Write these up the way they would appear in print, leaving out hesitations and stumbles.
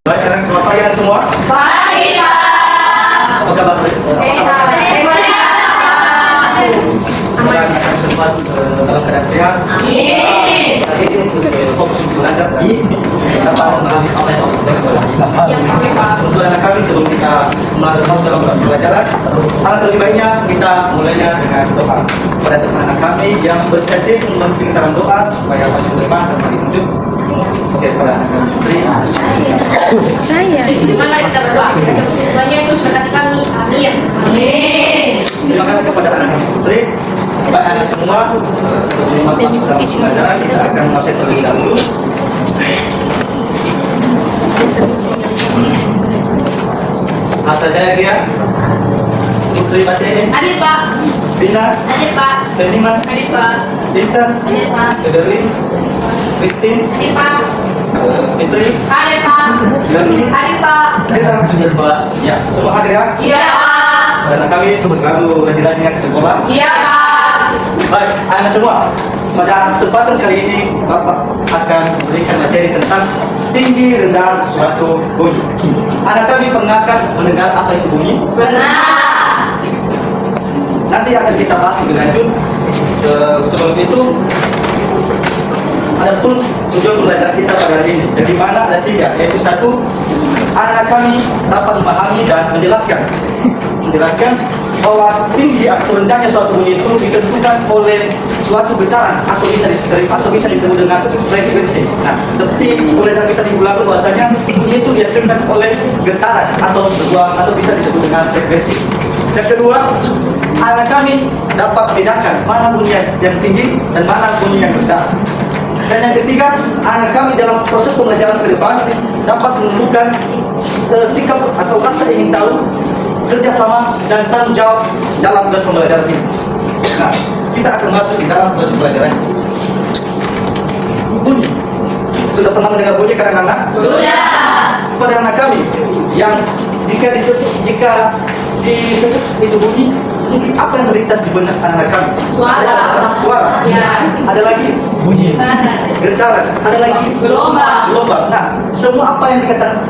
Baik, selamat pagi semua. Pagi, Pak. Apa kabar? Sehat. Semoga akan sempat dalam keadaan sehat. Amin. Hari ini fokus untuk belajar dan dapat memahami apa yang harus dilakukan. Untuk anak kami sebelum kita masuk dalam pelajaran, hal lebih baiknya kita mulainya dengan doa. Pada anak kami yang berinisiatif memimpin dalam doa supaya maju ke depan dan maju tunjuk. Oke, pada anak kami putri. Saya. Mari kita berdoa. Tuhan Yesus berkati kami. Amin. Amin. Terima kasih kepada anak kami putri. Baik anak semua, sebelum masuk dalam pelajaran kita akan masuk terlebih dahulu. Mata Jaya Gia, Putri Batene, Hadir, Pak. Bina, Hadir, Pak. Feniman, Hadir, Pak. Intan, Hadir, Pak. Federin, Christine, Hadir, Pak. Fitri, Hadir, Pak. Dani, Hadir, Pak. Desa. Ya, semua hadir ya. Iya, Pak. Dan kami selalu rajin-rajinnya ke sekolah. Iya, Pak. Baik, anak semua, pada kesempatan kali ini Bapak akan memberikan materi tentang tinggi rendah suatu bunyi. Anak kami pernahkah mendengar apa itu bunyi? Benar. Nanti akan kita bahas lebih lanjut. Sebelum itu, adapun tujuan pembelajaran kita pada hari ini, dari mana ada tiga, yaitu satu, anak kami dapat memahami dan menjelaskan bahwa tinggi atau rendahnya suatu bunyi itu ditentukan oleh suatu getaran atau bisa disebut dengan frekuensi. Nah, seperti pelajaran kita di bulan lalu bahwasanya bunyi itu dihasilkan oleh getaran atau bisa disebut dengan frekuensi. Yang kedua, anak kami dapat membedakan mana bunyi yang tinggi dan mana bunyi yang rendah. Dan yang ketiga, anak kami dalam proses pembelajaran ke depan dapat menunjukkan sikap atau rasa ingin tahu, kerjasama dan tanggung jawab dalam proses pembelajaran ini. Nah, kita akan masuk di dalam proses pembelajaran. Bunyi. Sudah pernah mendengar bunyi kadang-kadang? Sudah. Pada anak kami yang jika disebut itu bunyi, mungkin apa yang terlintas di benak anak kami? Suara. Ya. Ada lagi bunyi. Getaran. Ada lagi gelombang. Nah, semua apa yang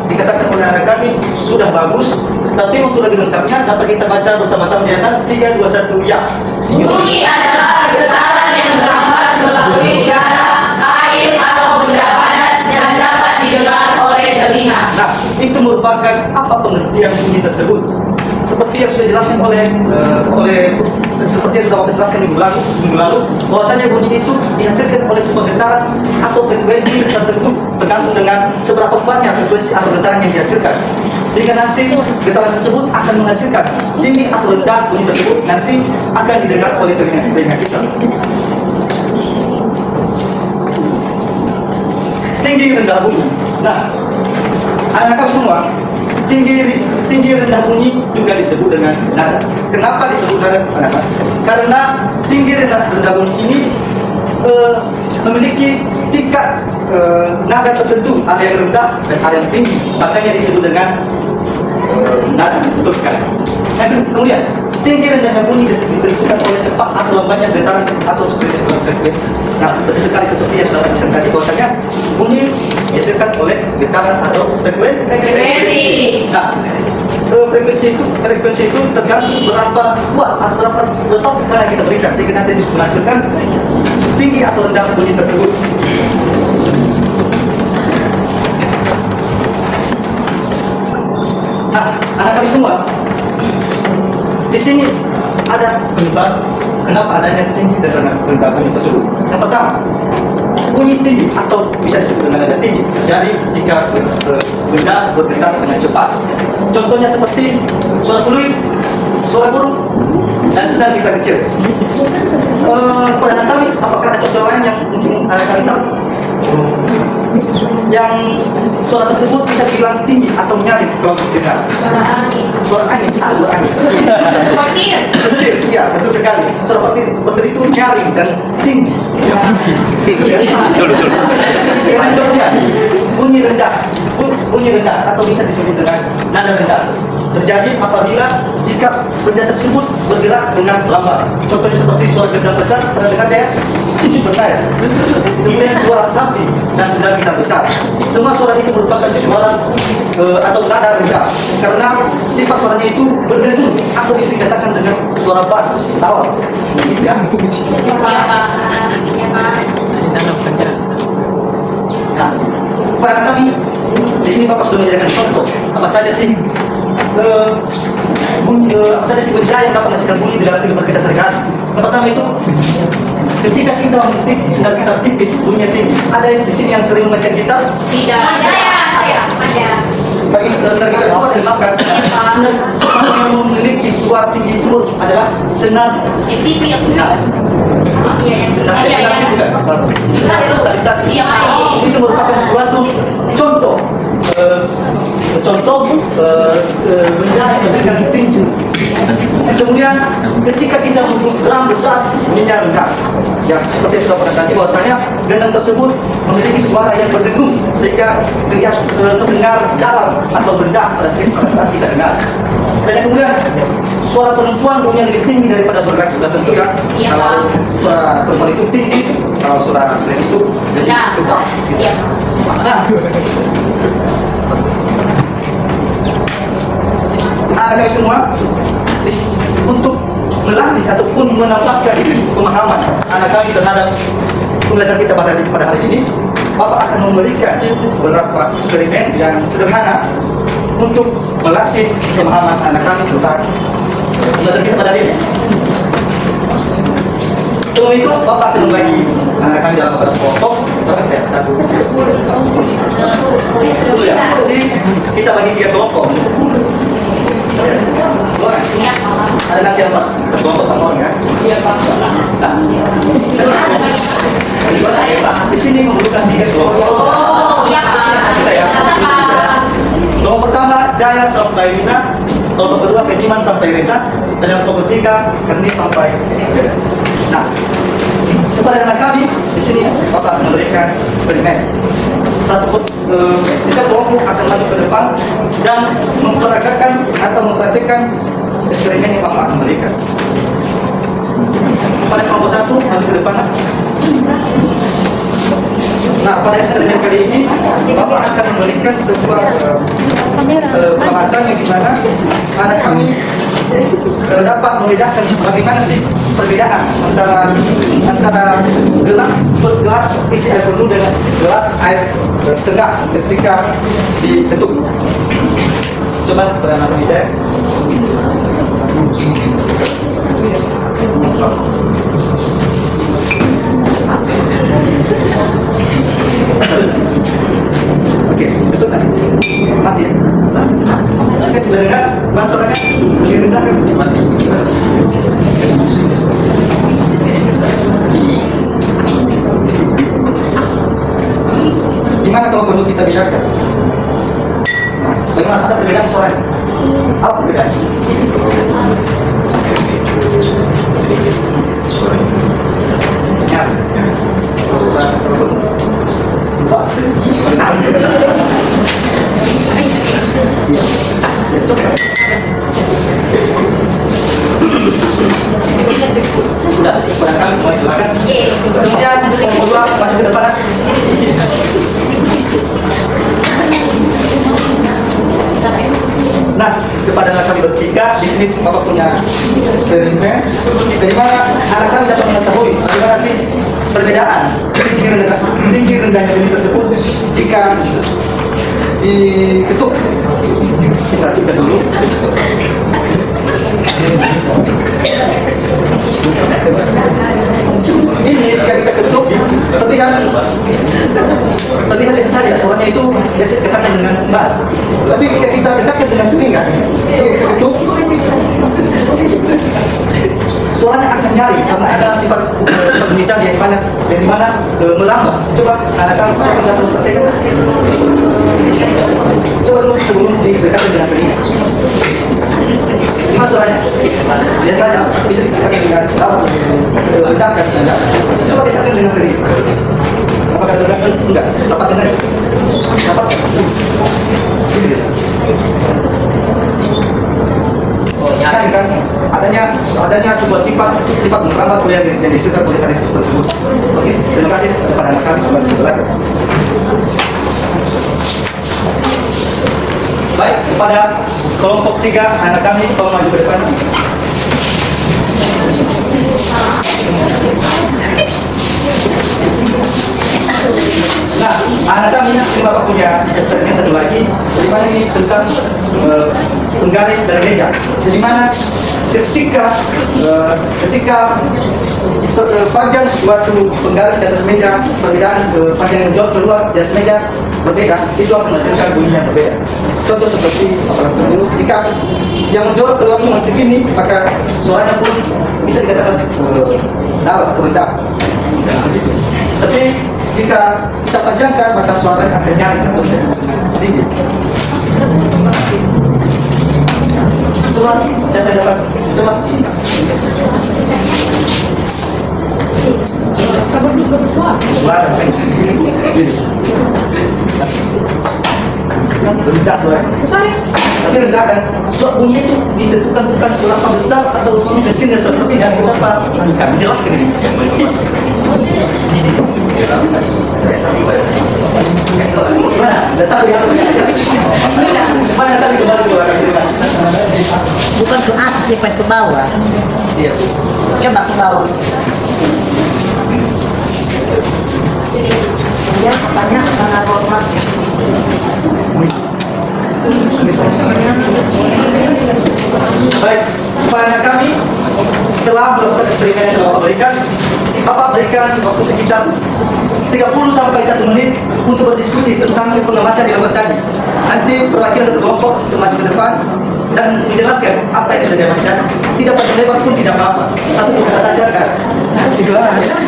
dikatakan oleh anak kami sudah bagus. Tapi untuk lebih lengkapnya dapat kita baca bersama-sama di atas 3, 2, 1 ya. Bunyi adalah getaran yang merambat melalui udara, air atau benda padat yang dapat didengar oleh telinga. Nah, itu merupakan apa pengertian bunyi tersebut? Seperti yang sudah dijelaskan seperti yang sudah Bapak jelaskan minggu lalu, bahwasanya bunyi itu dihasilkan oleh sebuah getaran atau frekuensi tertentu tergantung dengan seberapa kuatnya frekuensi atau getaran yang dihasilkan, sehingga nanti getaran tersebut akan menghasilkan tinggi atau rendah bunyi tersebut nanti akan didengar oleh telinga kita. Tinggi rendah bunyi. Nah, anak-anak semua, tinggi rendah bunyi juga disebut dengan nada. Kenapa disebut nada, anak-anak? Karena tinggi rendah bunyi ini memiliki tingkat nada tertentu, ada yang rendah dan ada yang tinggi, makanya disebut dengan nada. Betul sekali. Kemudian tinggi rendah bunyi ditentukan oleh cepat atau lambatnya getaran atau frekuensi. Nah, betul sekali seperti yang sudah dijelaskan tadi, bahwasanya bunyi dihasilkan oleh getaran atau frekuensi. Nah, frekuensi itu tergantung berapa kuat atau berapa besar tekanan yang kita berikan, sehingga nanti menghasilkan tinggi atau rendah bunyi tersebut. Nah, anak kami semua, di sini ada penyebab kenapa adanya tinggi dan rendah bunyi tersebut. Yang pertama, bunyi tinggi atau bisa disebut dengan nada tinggi terjadi jika benda bergetar dengan cepat. Contohnya seperti suara peluit, suara burung, dan sedang kita kecil. Pada anak kami, apakah ada contoh lain yang mungkin anak kami tahu? Yang suara tersebut bisa dibilang tinggi atau nyaring kalau dengar. Suara angin. Petir, ya betul sekali. Suara petir itu nyaring dan tinggi. Betul. Contohnya bunyi rendah atau bisa disebut dengan nada rendah. terjadi apabila jika benda tersebut bergerak dengan lambat. Contohnya seperti suara gendang besar, pernah dengar ya? Pernah ya? Kemudian suara sapi dan sedang kita besar. Semua suara itu merupakan suara atau nada rendah, karena sifat suaranya itu berdengung atau bisa dikatakan dengan suara bass, awal. Gitu ya? Iya Pak. Iya Pak. Nah, pada kami di sini Bapak sudah menyediakan contoh apa saja sih apa saja sih kerja yang dapat menghasilkan bunyi di dalam kehidupan kita sehari-hari. Yang pertama itu ketika kita mengetik sedang kita tipis bunyinya tinggi. Ada yang di sini yang sering memainkan gitar? Tidak. Saya. Ada. Bagi sedang kita makan senar yang memiliki suara tinggi itu adalah senar. FTP yang Senar. Iya. Senar itu juga. Iya Pak. Itu merupakan suatu contoh benda yang menghasilkan tinggi. Kemudian ketika kita membuat drum besar bunyinya rendah, ya seperti yang sudah pernah tadi bahwasanya gendang tersebut memiliki suara yang berdengung sehingga dia terdengar dalam atau rendah pada saat kita dengar. Dan yang kemudian suara perempuan bunyinya lebih tinggi daripada suara laki. Sudah tentu ya, Iya, kalau Pak. suara perempuan itu tinggi, kalau suara laki itu Rendah. bass. Iya. Nah, kami semua untuk melatih ataupun menambahkan pemahaman anak kami terhadap pelajaran kita pada hari ini, Bapak akan memberikan beberapa eksperimen yang sederhana untuk melatih pemahaman anak kami tentang pelajaran kita pada hari ini. Sebelum itu, Bapak akan membagi anak kami dalam beberapa kelompok. Satu. Ya. Jadi kita bagi 3 kelompok. Iya Pak. Ada nanti 4 kelompok 4 orang ya. Iya Pak. Di sini memerlukan 3 kelompok. Oh, iya Pak. Saya. Kelompok pertama Jaya sampai Wina, kelompok kedua Pediman sampai Reza, dan yang kelompok ketiga Kerni sampai Beda. Nah, kepada anak kami di sini Bapak memberikan eksperimen. Setiap kelompok akan maju ke depan dan memperagakan atau mempraktikkan eksperimen yang Bapak akan berikan. Pada kelompok 1 maju ke depan. Nah, pada eksperimen kali ini Bapak akan memberikan sebuah pengamatan yang dimana anak kami dapat membedakan bagaimana sih perbedaan antara gelas isi air penuh dengan gelas air setengah ketika ditutup. Coba anak kami cek. Oke, betul kan? Mati ya? Oke, sudah dengar? Bang suaranya? Lebih rendah kan? Gimana kalau perlu kita bedakan? Nah, bagaimana ada perbedaan suaranya? Apa perbedaan? Ya. Sudah, pada kami mau silakan. Kemudian yang kedua maju ke depan. Nah, kepada anak kami bertiga, di sini Bapak punya eksperimen. Dari mana anak kami dapat mengetahui bagaimana sih perbedaan tinggi rendahnya bunyi tersebut jika diketuk. Kita coba dulu. Ini jika kita ketuk terlihat biasa saja, suaranya itu biasa dikatakan dengan bass. Tapi jika kita dekatkan dengan telinga, kita ketuk, suaranya akan nyari karena ada sifat benisan yang mana melambat. Coba anak-anak saya dalam praktekkan. Coba dulu sebelum didekatkan dengan telinga. Gimana suaranya? Biasa saja, bisa dikatakan dengan besarkan tidak. Coba dikatakan dengan telinga. Apakah sudah enggak? Dapat dengar? Dapat? tadi kan adanya sebuah sifat merambat kuliah yang disukai oleh tadi tersebut. Oke, terima kasih kepada anak kami sudah belajar. Baik, kepada kelompok 3 anak kami tolong maju ke depan. Nah, anak kami si Bapak punya posternya satu lagi, di mana ini tentang penggaris dan meja. Jadi mana ketika panjang suatu penggaris di atas meja, perbedaan panjang yang jauh keluar di atas meja berbeda, itu akan menghasilkan bunyi yang berbeda. Contoh seperti jika yang jauh keluar cuma segini, maka suaranya pun bisa dikatakan dalam atau rendah. Tapi jika kita panjangkan, maka suaranya akan nyaring atau bisa tinggi. Coba, siapa yang dapat? Coba. Suara, rendah suara. Tapi rendah kan, suara bunyi itu ditentukan bukan seberapa besar atau kecilnya suara, tapi seberapa dijelaskan ini. Mana? Sudah tahu ya? Mana tadi kembali ke belakang? Bukan ke atas, lipat ke bawah. Iya. Coba ke bawah. Ya, banyak karena format. Baik, kepada kami setelah melakukan eksperimen yang Bapak berikan waktu sekitar 30 sampai 1 menit untuk berdiskusi tentang pengamatan di lembar tadi. Nanti perwakilan satu kelompok untuk maju ke depan dan menjelaskan apa yang sudah diamankan. Tidak panjang lebar pun tidak apa-apa. Satu kata saja kan. Jelas.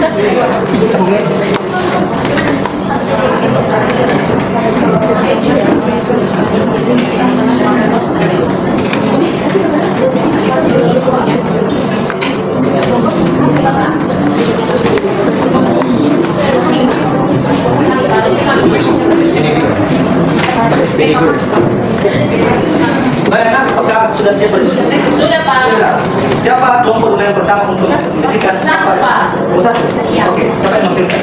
Baik, apakah sudah siap berdiskusi? Sudah, Pak. Sudah. Siapa kelompok yang pertama untuk menghentikan? Satu, Pak. Oh, satu? Iya. Oke, siapa yang menghentikan?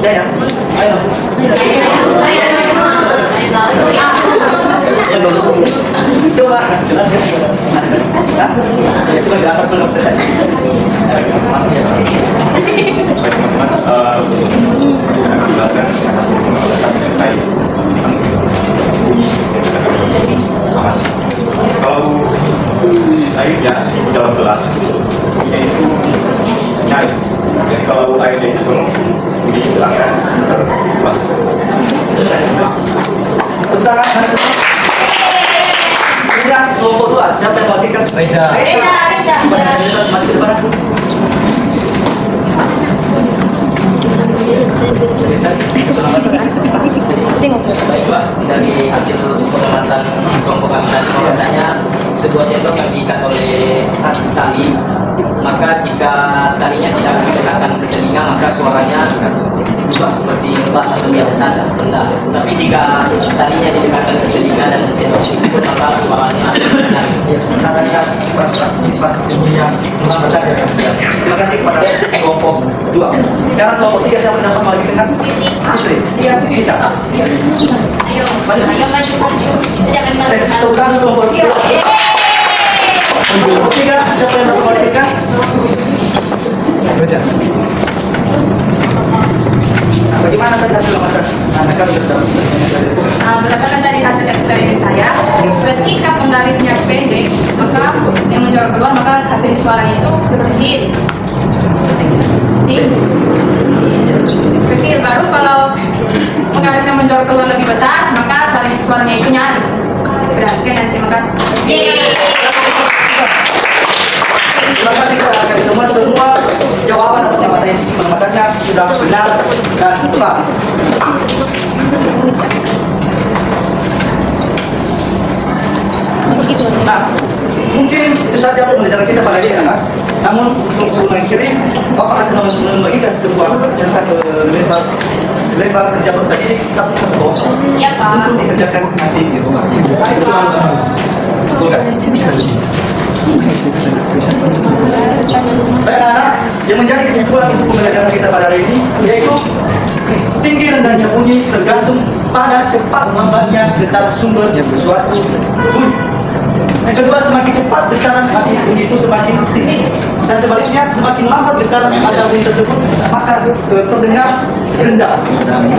Jaya. Ayo. Ya, dong. Coba jelaskan. Hah? Ya, coba jelaskan dulu tadi. Teman-teman, akan jelaskan hasil pengamatan terkait bunyi yang sudah kami somasi. Kalau airnya dalam gelas, yaitu nyaring. Jadi kalau airnya itu penuh, bunyi belakang harus keluar. Sebentar, yang kelompok 2, siapa yang menggantikan? Reja. Mati ke depan. Baik Pak, dari hasil pengamatan kelompok kami tadi bahwasanya sebuah sendok yang diikat oleh tali, maka jika talinya tidak didekatkan ke telinga maka suaranya berubah seperti ngebas atau biasa saja rendah. Tapi jika talinya didekatkan ke telinga dan sendok diikut maka suaranya nyaring. Ya, karena sifat ilmiah mengambil tadi. Terima kasih kepada kelompok 2. Sekarang kelompok 3 siapa yang dapat lagi dengan Fitri? Bisa. Ayo maju. Jangan Tepuk tangan kelompok 2. Kelompok 3 siapa yang dapat lagi dengan? Nah, bagaimana tadi hasil pengamatan? Anak kami bertemu. Berdasarkan dari hasil eksperimen saya, ketika penggarisnya pendek, maka yang menjorok keluar, maka hasil suaranya itu kecil. Kecil. Baru kalau penggarisnya menjorok keluar lebih besar, maka suaranya itu nyaring. Berdasarkan dan terima kasih. Terima kasih kepada kalian semua jawaban atau pengamatannya sudah benar dan tepat. Nah, mungkin itu saja pembelajaran kita pada hari ini, anak. Namun untuk mengakhiri, Bapak akan membagikan sebuah tentang lebar kerja pustaka ini satu persatu Iya, Pak. untuk dikerjakan nanti di rumah. Itu, teman-teman. Betulkan? Baik anak, yang menjadi kesimpulan untuk pembelajaran kita pada hari ini yaitu tinggi rendahnya bunyi tergantung pada cepat lambatnya getaran sumber suatu bunyi. Yang kedua, semakin cepat getaran bunyi itu semakin tinggi, dan sebaliknya semakin lambat getaran pada bunyi tersebut maka terdengar rendah.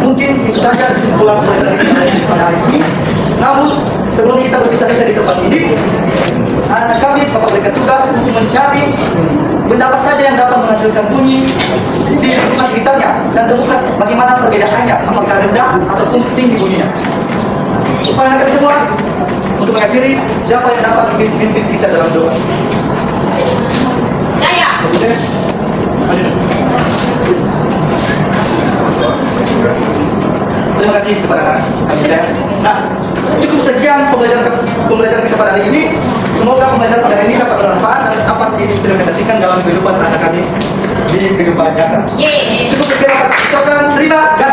Mungkin itu saja kesimpulan pembelajaran kita pada hari ini. Namun sebelum kita berpisah-pisah di tempat ini, anak kami Bapak berikan tugas untuk mencari benda apa saja yang dapat menghasilkan bunyi di lingkungan sekitarnya dan temukan bagaimana perbedaannya, apakah rendah ataupun tinggi bunyinya. Supaya kami semua untuk mengakhiri, siapa yang dapat memimpin kita dalam doa? Saya. Terima kasih kepada kami. Nah, cukup sekian pembelajaran kita pada hari ini. Semoga pembelajaran pada hari ini dapat bermanfaat dan dapat diimplementasikan dalam kehidupan anak kami di kehidupan nyata. Yeay. Cukup sekian dapat ucapkan terima kasih.